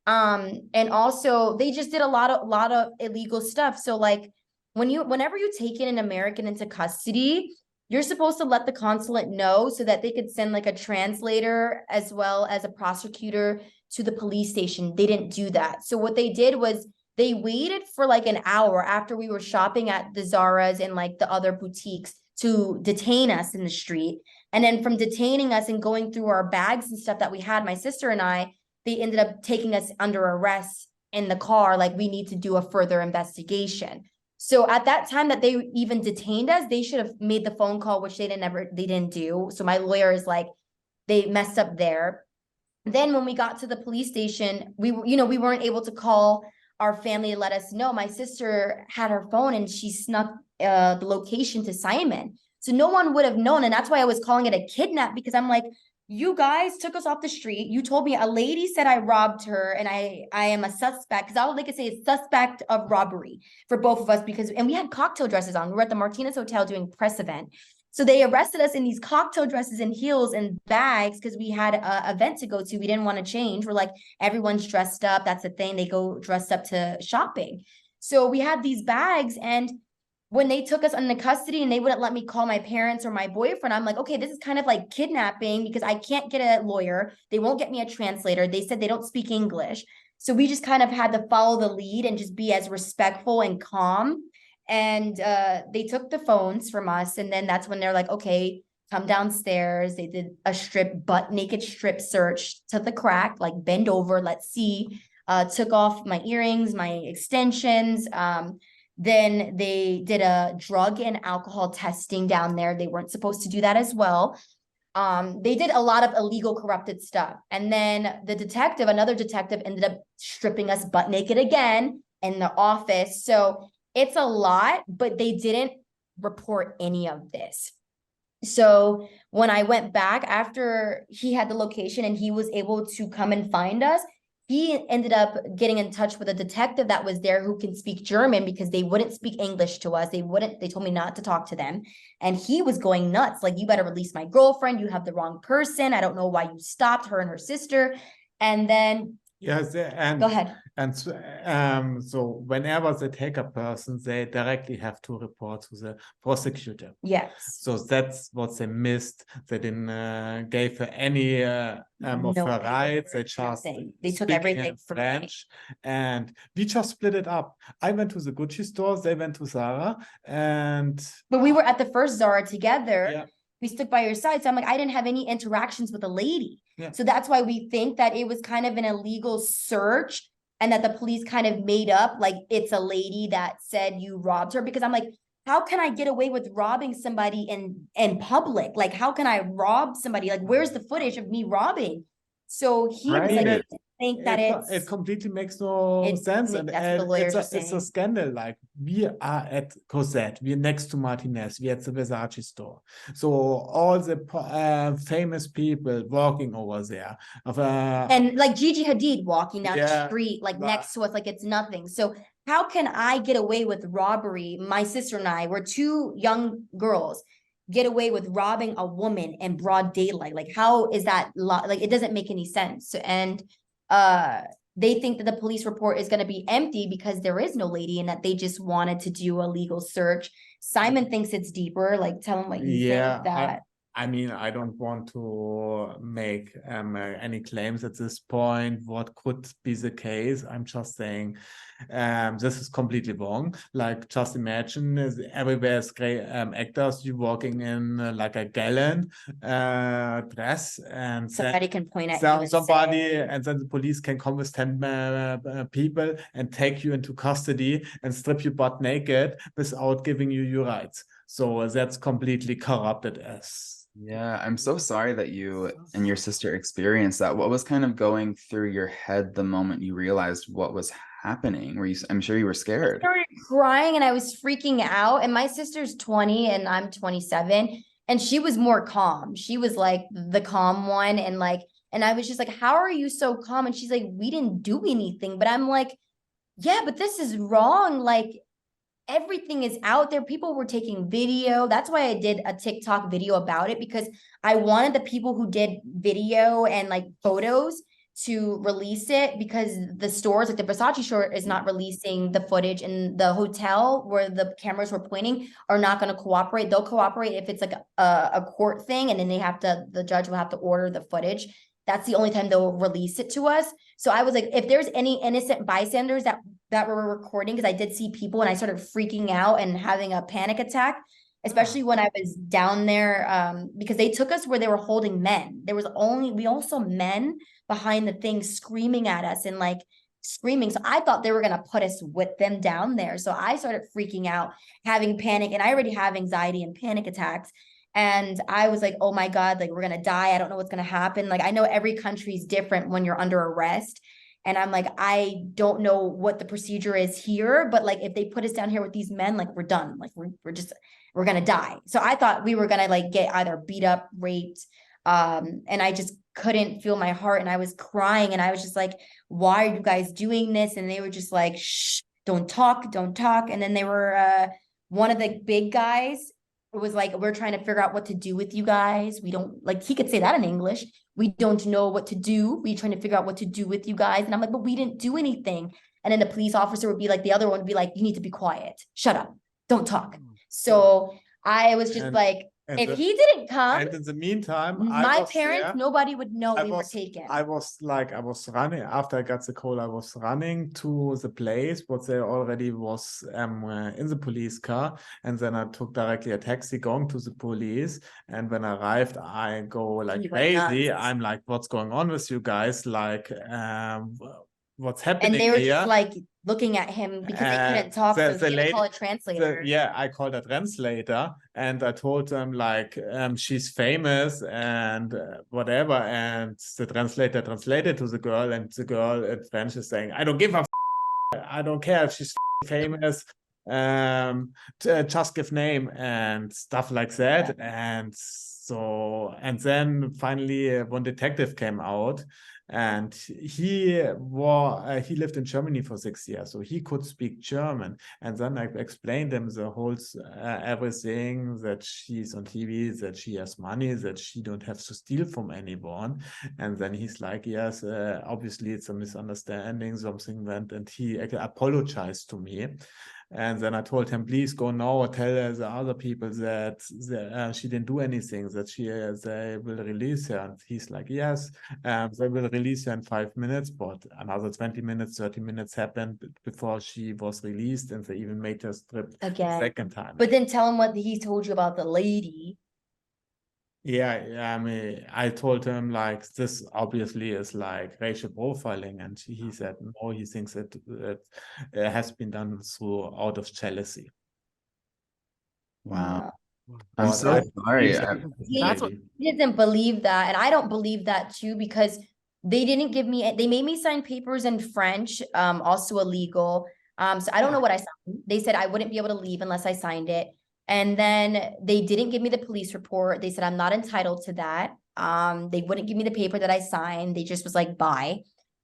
B: And also they just did a lot of illegal stuff. So like whenever you take in an American into custody, you're supposed to let the consulate know so that they could send like a translator as well as a prosecutor to the police station. They didn't do that. So what they did was they waited for like an hour after we were shopping at the Zara's and like the other boutiques to detain us in the street. And then from detaining us and going through our bags and stuff that we had, my sister and I, they ended up taking us under arrest in the car. Like, we need to do a further investigation. So at that time that they even detained us, they should have made the phone call, which they didn't do. So my lawyer is like, they messed up there. Then when we got to the police station, we weren't able to call our family to let us know. My sister had her phone and she snuck the location to Simon. So no one would have known. And that's why I was calling it a kidnap, because I'm like, you guys took us off the street. You told me a lady said I robbed her, and I am a suspect, because all they could say is suspect of robbery for both of us, and we had cocktail dresses on. We were at the Martinez Hotel doing a press event. So they arrested us in these cocktail dresses and heels and bags because we had an event to go to. We didn't want to change. We're like, everyone's dressed up. That's the thing. They go dressed up to shopping. So we had these bags, and when they took us into custody and they wouldn't let me call my parents or my boyfriend, I'm like, okay, this is kind of like kidnapping, because I can't get a lawyer. They won't get me a translator. They said they don't speak English. So we just kind of had to follow the lead and just be as respectful and calm. And they took the phones from us. And then that's when they're like, okay, come downstairs. They did a butt naked strip search to the crack, like bend over, let's see. Took off my earrings, my extensions. Then they did a drug and alcohol testing down there. They weren't supposed to do that as well. They did a lot of illegal, corrupted stuff. And then another detective ended up stripping us butt naked again in the office. So it's a lot, but they didn't report any of this. So when I went back after he had the location and he was able to come and find us, he ended up getting in touch with a detective that was there who can speak German, because they wouldn't speak English to us. They told me not to talk to them. And he was going nuts. Like, you better release my girlfriend. You have the wrong person. I don't know why you stopped her and her sister. And then
C: Yes, and
B: Go ahead.
C: and so whenever they take a person, they directly have to report to the prosecutor.
B: Yes.
C: So that's what they missed. They didn't give her any of
B: No
C: her rights. They
B: paperwork,
C: just
B: nothing. They took
C: speak
B: everything
C: in
B: from me.
C: French, and we just split it up. I went to the Gucci store. They went to Zara, and
B: But we were at the first Zara together.
C: yeah,
B: We stuck by your side. So I'm like, I didn't have any interactions with a lady.
C: Yeah.
B: So that's why we think that it was kind of an illegal search and that the police kind of made up like it's a lady that said you robbed her. Because I'm like, how can I get away with robbing somebody in public? Like, how can I rob somebody? Like, where's the footage of me robbing? So he was
A: Right.
B: like, I
C: It-
B: think that
C: it completely makes no
B: It-
C: sense,
B: that's
C: and,
B: what the
C: and
B: lawyers are
C: it's a
B: saying.
C: scandal. Like, we are at Cosette, we're next to Martinez, we're at the Versace store. So all the famous people walking over there.
B: And like Gigi Hadid walking down the
C: Yeah,
B: street, like
C: but-
B: next to us, like it's nothing. So how can I get away with robbery? My sister and I, we're two young girls, get away with robbing a woman in broad daylight. Like, how is that like it doesn't make any sense. And they think that the police report is going to be empty because there is no lady and that they just wanted to do a legal search. Simon thinks it's deeper. Like, tell him what you think that.
C: I mean, I don't want to make any claims at this point. What could be the case? I'm just saying this is completely wrong. Like, just imagine everywhere is great actors. You walking in like a gallant dress, and
B: Somebody can point at you and
C: somebody,
B: say,
C: and then the police can come with 10 people and take you into custody and strip you butt naked without giving you your rights. So that's completely corrupted as.
A: Yeah, I'm so sorry that you and your sister experienced that. What was kind of going through your head the moment you realized what was happening? I'm sure you were
B: I
A: scared.
B: started crying and I was freaking out. And my sister's 20 and I'm 27. And she was more calm. She was like the calm one. And I was just like, how are you so calm? And she's like, we didn't do anything. But I'm like, yeah, but this is wrong. Like, everything is out there. People were taking video. That's why I did a TikTok video about it, because I wanted the people who did video and like photos to release it, because the stores, like the Versace store, is not releasing the footage, and the hotel where the cameras were pointing are not going to cooperate. They'll cooperate if it's like a court thing, and then the judge will have to order the footage. That's the only time they'll release it to us. So I was like, if there's any innocent bystanders that were recording, because I did see people and I started freaking out and having a panic attack, especially when I was down there, because they took us where they were holding men. We all saw men behind the thing screaming at us and like screaming. So I thought they were going to put us with them down there. So I started freaking out, having panic, and I already have anxiety and panic attacks. And I was like, oh my God, like, we're going to die. I don't know what's going to happen. Like, I know every country is different when you're under arrest. And I'm like, I don't know what the procedure is here, but like, if they put us down here with these men, like, we're done. Like, we're going to die. So I thought we were going to like get either beat up, raped. And I just couldn't feel my heart. And I was crying and I was just like, why are you guys doing this? And they were just like, shh, don't talk. And then they were, one of the big guys was like, we're trying to figure out what to do with you guys. We don't, like, he could say that in English. We don't know what to do. We're trying to figure out what to do with you guys. And I'm like, but we didn't do anything. And then the police officer would be like, the other one would be like, you need to be quiet. Shut up. Don't talk. So I was just like, if he didn't come,
C: and in the meantime,
B: my parents, nobody would know we were taken.
C: I was running after I got the call. I was running to the place, but they already was in the police car, and then I took directly a taxi going to the police. And when I arrived, I go like crazy. I'm like, what's going on with you guys? Like, what's happening?
B: And they were
C: here?
B: just like looking at him because they couldn't talk. So they had to call a translator.
C: I called a translator and I told them like, she's famous and whatever. And the translator translated to the girl, and the girl in French is saying, I don't give a I don't care if she's famous. Just give name and stuff like that. Yeah. And then finally one detective came out and he lived in Germany for 6 years, so he could speak German. And then I explained him the whole everything, that she's on TV, that she has money, that she don't have to steal from anyone. And then he's like, yes, obviously it's a misunderstanding, something went, and he apologized to me. And then I told him, please go now, tell the other people that she didn't do anything, that they will release her. And he's like, yes, they will release her in 5 minutes, but another 20 minutes, 30 minutes happened before she was released, and they even made her strip
B: Again.
C: second time.
B: But then tell him what he told you about the lady.
C: Yeah, I mean, I told him like, this obviously is like racial profiling, and he said no, he thinks it has been done out of jealousy.
A: Wow.
B: Uh,
A: I'm
C: But
A: so
C: I
A: sorry.
C: believe
A: I-
C: that
D: That's what-
C: lady.
B: He doesn't believe that, and I don't believe that too, because they didn't give me, they made me sign papers in French, also illegal. So I don't know what I signed. They said I wouldn't be able to leave unless I signed it. And then they didn't give me the police report. They said I'm not entitled to that. They wouldn't give me the paper that I signed. They just was like, bye.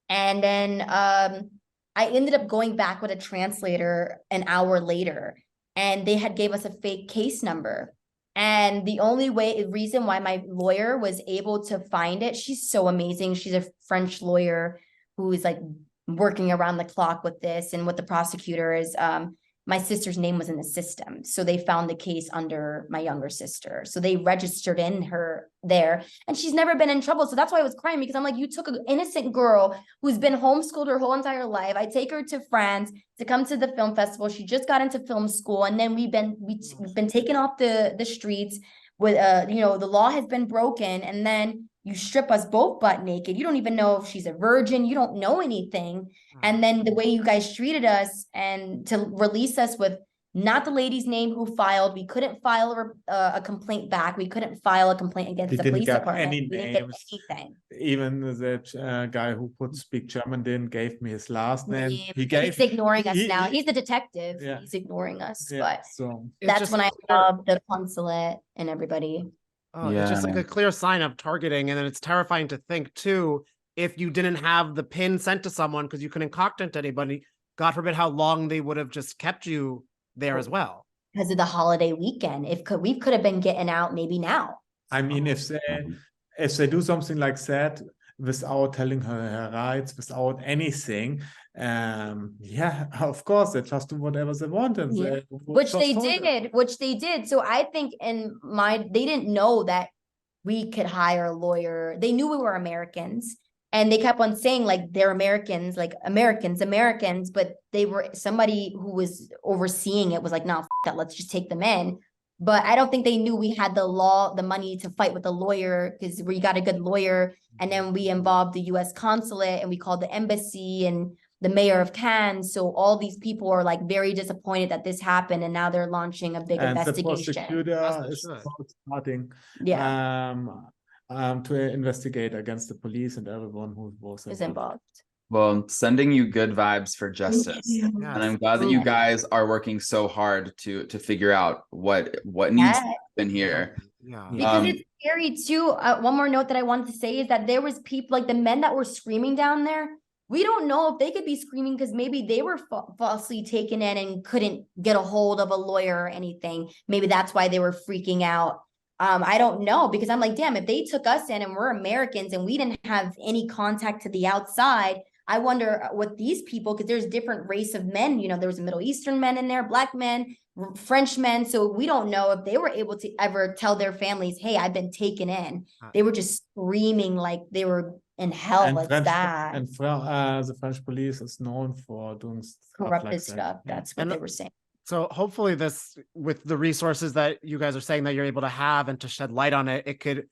B: And then I ended up going back with a translator an hour later, and they had gave us a fake case number. And the only reason why my lawyer was able to find it, she's so amazing. She's a French lawyer who is like working around the clock with this, and with the prosecutor is, my sister's name was in the system. So they found the case under my younger sister. So they registered in her there, and she's never been in trouble. So that's why I was crying, because I'm like, you took an innocent girl who's been homeschooled her whole entire life. I take her to France to come to the film festival. She just got into film school, and then we've been taken off the streets with the law has been broken, and then you strip us both butt naked. You don't even know if she's a virgin. You don't know anything. And then the way you guys treated us, and to release us with not the lady's name who filed. We couldn't file a complaint back. We couldn't file a complaint against
C: We
B: the
C: didn't
B: police
C: get
B: department.
C: any
B: We didn't get
C: names.
B: anything.
C: Even that guy who could speak German didn't give me his last name.
B: He's ignoring us now.
C: he-
B: He's the detective.
C: Yeah.
B: He's ignoring us.
C: Yeah,
B: But
C: so
D: It's
B: that's
D: just
B: when I
D: clear-
B: love the consulate and everybody.
D: It's just like
A: Yeah.
D: a clear sign of targeting. And then it's terrifying to think too, if you didn't have the pin sent to someone because you couldn't contact anybody, God forbid how long they would have just kept you there as well.
B: Because of the holiday weekend. We could have been getting out maybe now.
C: I mean, if they do something like that without telling her rights, without anything, of course they just do whatever they want, and
B: Yeah.
C: they
B: Which
C: just
B: they
C: told her.
B: did. So I think they didn't know that we could hire a lawyer. They knew we were Americans, and they kept on saying like they're Americans, like Americans, but they were, somebody who was overseeing it was like, no, f that, let's just take them in. But I don't think they knew we had the money to fight with the lawyer, because we got a good lawyer. And then we involved the US consulate, and we called the embassy and the mayor of Cannes. So all these people are like very disappointed that this happened, and now they're launching a big
C: And the
B: investigation.
C: prosecutor
D: As they
C: is
D: should.
C: starting
B: Yeah,
C: to investigate against the police and everyone who was
B: is
C: involved.
B: involved.
A: Well, sending you good vibes for justice.
D: Yes.
A: And I'm glad that you guys are working so hard to figure out what needs to
B: Yeah.
A: happen here.
D: Yeah.
B: Because it's scary too. One more note that I wanted to say is that there was people, like the men that were screaming down there. We don't know if they could be screaming because maybe they were falsely taken in and couldn't get a hold of a lawyer or anything. Maybe that's why they were freaking out. I don't know, because I'm like, damn, if they took us in and we're Americans and we didn't have any contact to the outside, I wonder what these people, because there's different race of men, there was Middle Eastern men in there, Black men, French men. So we don't know if they were able to ever tell their families, hey, I've been taken in. They were just screaming like they were in hell.
C: And
B: It's
C: French,
B: bad.
C: and the French police is known for doing stuff
B: Corrupted
C: like
B: stuff.
C: that.
B: That's what
D: And
B: they were saying.
D: So hopefully this, with the resources that you guys are saying that you're able to have and to shed light on it, it could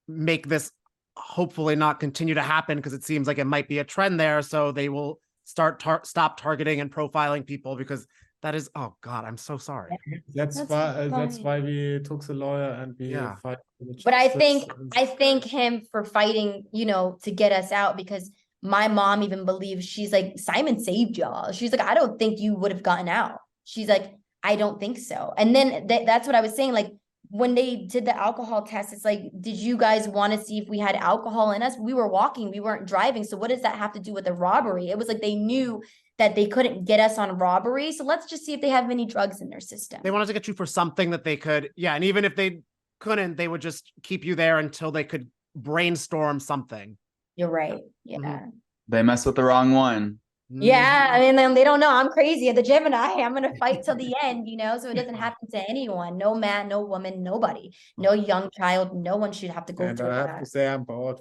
D: make this hopefully not continue to happen, because it seems like it might be a trend there. So they will stop targeting and profiling people, because that is, oh God, I'm so sorry.
C: That's why we took the lawyer and we fight for the
B: But I
C: justice
B: thank him for fighting, to get us out, because my mom even believes, she's like, Simon saved y'all. She's like, I don't think you would have gotten out. She's like, I don't think so. And then that's what I was saying. Like, when they did the alcohol test, it's like, did you guys want to see if we had alcohol in us? We were walking, we weren't driving. So what does that have to do with the robbery? It was like they knew that they couldn't get us on robbery. So let's just see if they have any drugs in their system.
D: They wanted to get you for something that they could, yeah. And even if they couldn't, they would just keep you there until they could brainstorm something.
B: You're right. Yeah.
A: They messed with the wrong one.
B: Yeah. I mean, then they don't know I'm crazy at the Gemini. I'm going to fight till the end, so it doesn't happen to anyone. No man, no woman, nobody, no young child. No one should have to go
C: And
B: through
C: I have
B: that.
C: to say, I'm proud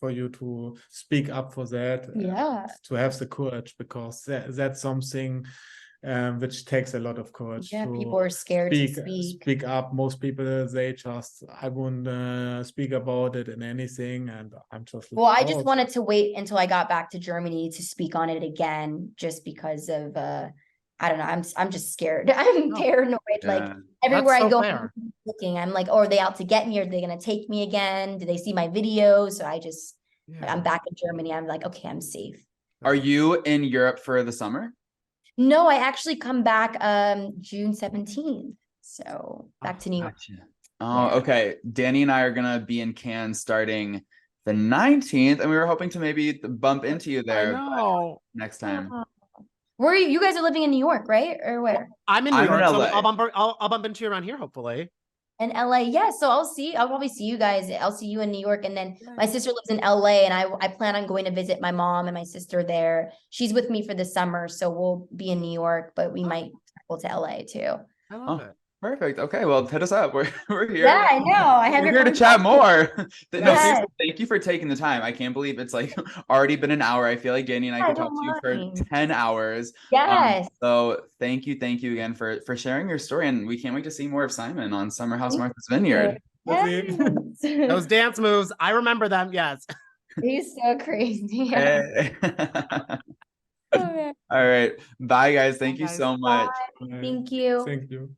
C: for you to speak up for that.
B: Yeah.
C: To have the courage, because that's something which takes a lot of courage.
B: Yeah,
C: to
B: people are scared to speak.
C: Speak up. Most people, they just, I wouldn't speak about it in anything, and I'm just.
B: Well, I just wanted to wait until I got back to Germany to speak on it again, just because of I don't know. I'm just scared. I'm paranoid. Like everywhere I go, I'm looking. I'm like, oh, are they out to get me? Are they gonna take me again? Do they see my video? So I'm back in Germany. I'm like, okay, I'm safe.
A: Are you in Europe for the summer?
B: No, I actually come back June 17th. So back to New York.
A: Gotcha. Oh, okay. Danny and I are gonna be in Cannes starting the 19th, and we were hoping to maybe bump into you there next time.
B: Where are you? You guys are living in New York, right? Or where?
D: I'm in New York,
A: LA.
D: So I'll bump into you around here, hopefully.
B: In LA, yeah. So I'll probably see you guys. I'll see you in New York, and then my sister lives in LA, and I plan on going to visit my mom and my sister there. She's with me for the summer, so we'll be in New York, but we might travel to LA too.
D: I love it.
A: Perfect. Okay, well, hit us up. We're here.
B: Yeah, I know. I have
A: We're
B: your
A: here to chat more. No,
B: Yes.
A: seriously, thank you for taking the time. I can't believe it's like already been an hour. I feel like Danny and I could talk to you for 10 hours.
B: Yes.
A: So thank you again for sharing your story, and we can't wait to see more of Simon on Summer House Martha's Vineyard.
B: Yes.
D: Those dance moves, I remember them. Yes.
B: He's so crazy.
A: Hey.
B: Okay.
A: All right. Bye, guys. Thank you
D: guys.
A: so much.
B: Thank you.
C: Thank you.